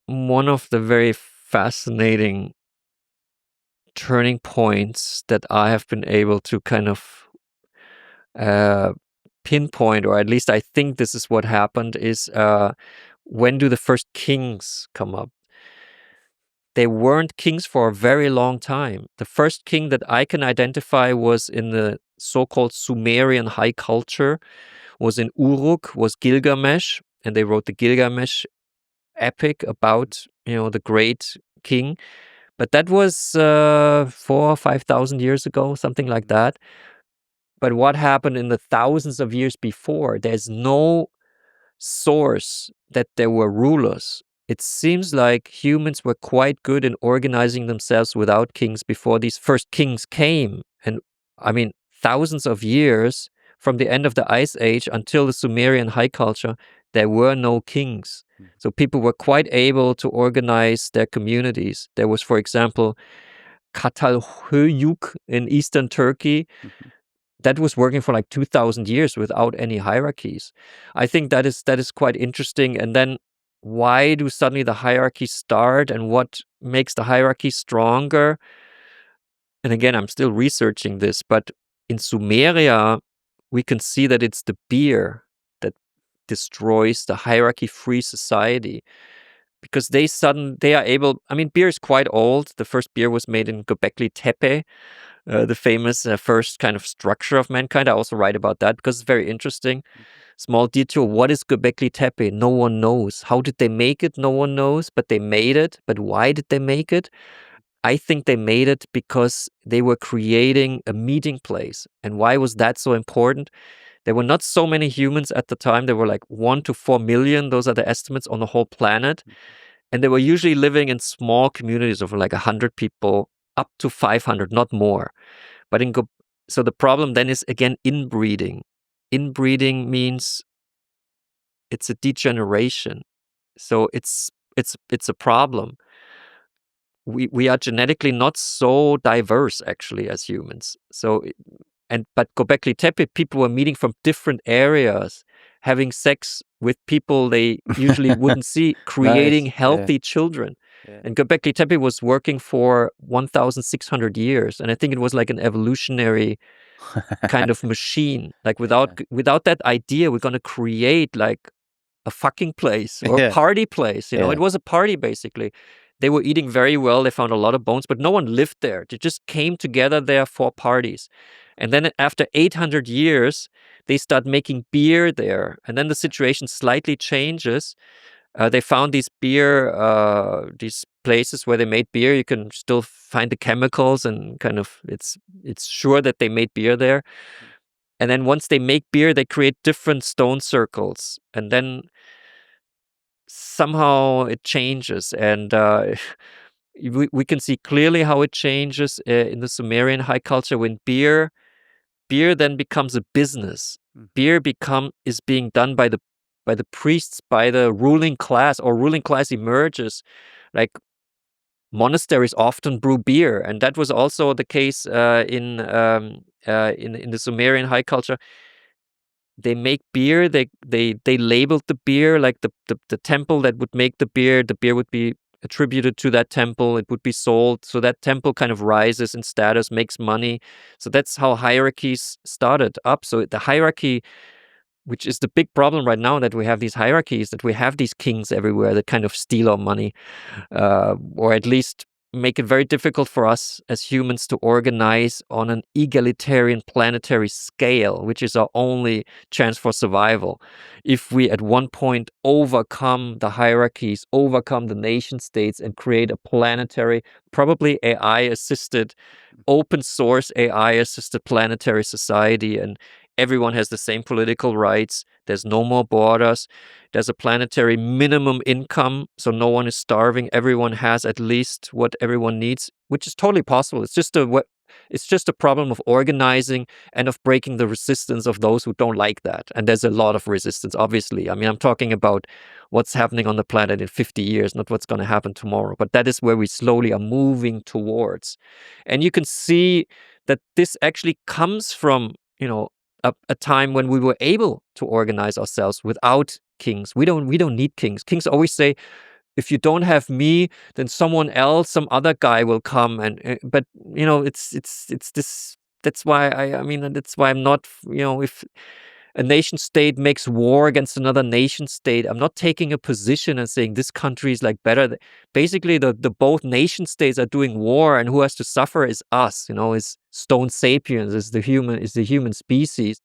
one of the very fascinating turning points that I have been able to kind of pinpoint, or at least I think this is what happened, is when do the first kings come up? They weren't kings for a very long time. The first king that I can identify was in the so-called Sumerian high culture, was in Uruk, was Gilgamesh, and they wrote the Gilgamesh epic about, the great king. But that was 4,000 or 5,000 years ago, something like that. But what happened in the thousands of years before? There's no source that there were rulers. It seems like humans were quite good in organizing themselves without kings before these first kings came. And I mean, thousands of years from the end of the Ice Age until the Sumerian high culture, there were no kings. So people were quite able to organize their communities. There was, for example, Catalhöyük in eastern Turkey. That was working for like 2,000 years without any hierarchies. I think that is quite interesting. And then why do suddenly the hierarchies start, and what makes the hierarchy stronger? And again, I'm still researching this, but in Sumeria, we can see that it's the beer that destroys the hierarchy-free society, because they are able. I mean, beer is quite old. The first beer was made in Göbekli Tepe, the famous first kind of structure of mankind. I also write about that because it's very interesting. Small detour. What is Göbekli Tepe? No one knows. How did they make it? No one knows, but they made it. But why did they make it? I think they made it because they were creating a meeting place. And why was that so important? There were not so many humans at the time. There were like 1 to 4 million. Those are the estimates on the whole planet. And they were usually living in small communities of like 100 people, up to 500, not more. But so the problem then is, again, inbreeding. Inbreeding means it's a degeneration. So it's a problem. We are genetically not so diverse, actually, as humans. But Göbekli Tepe, people were meeting from different areas, having sex with people they usually wouldn't see, creating Nice. healthy children. Yeah. And Göbekli Tepe was working for 1,600 years. And I think it was like an evolutionary kind of machine. Like without that idea, we're going to create like a fucking place or a Yeah. party place. Yeah. It was a party, basically. They were eating very well. They found a lot of bones, but no one lived there. They just came together there for parties. And then after 800 years, they start making beer there. And then the situation slightly changes. They found these places where they made beer. You can still find the chemicals, and kind of it's sure that they made beer there. And then once they make beer, they create different stone circles. And then somehow it changes. And we can see clearly how it changes in the Sumerian high culture when beer then becomes a business. Beer is being done by the priests, by the ruling class, or ruling class emerges. Like monasteries often brew beer, and that was also the case in the Sumerian high culture. They make beer. They labeled the beer, like the temple that would make the beer. The beer would be attributed to that temple. It would be sold. So that temple kind of rises in status, makes money. So that's how hierarchies started up. So the hierarchy, which is the big problem right now, that we have these hierarchies, that we have these kings everywhere that kind of steal our money, or at least make it very difficult for us as humans to organize on an egalitarian planetary scale, which is our only chance for survival. If we at one point overcome the hierarchies, overcome the nation states, and create a planetary, probably AI-assisted, open source AI-assisted planetary society, and everyone has the same political rights, there's no more borders, there's a planetary minimum income, so no one is starving, everyone has at least what everyone needs, which is totally possible. It's just a problem of organizing and of breaking the resistance of those who don't like that. And there's a lot of resistance, obviously. I mean, I'm talking about what's happening on the planet in 50 years, not what's going to happen tomorrow. But that is where we slowly are moving towards. And you can see that this actually comes from, a time when we were able to organize ourselves without kings. We don't need kings. Kings always say, if you don't have me, then someone else, some other guy will come. And but it's this. That's why that's why I'm not. If a nation state makes war against another nation state, I'm not taking a position and saying this country is like better. Basically, the both nation states are doing war, and who has to suffer is us. Is stone sapiens, is the human species.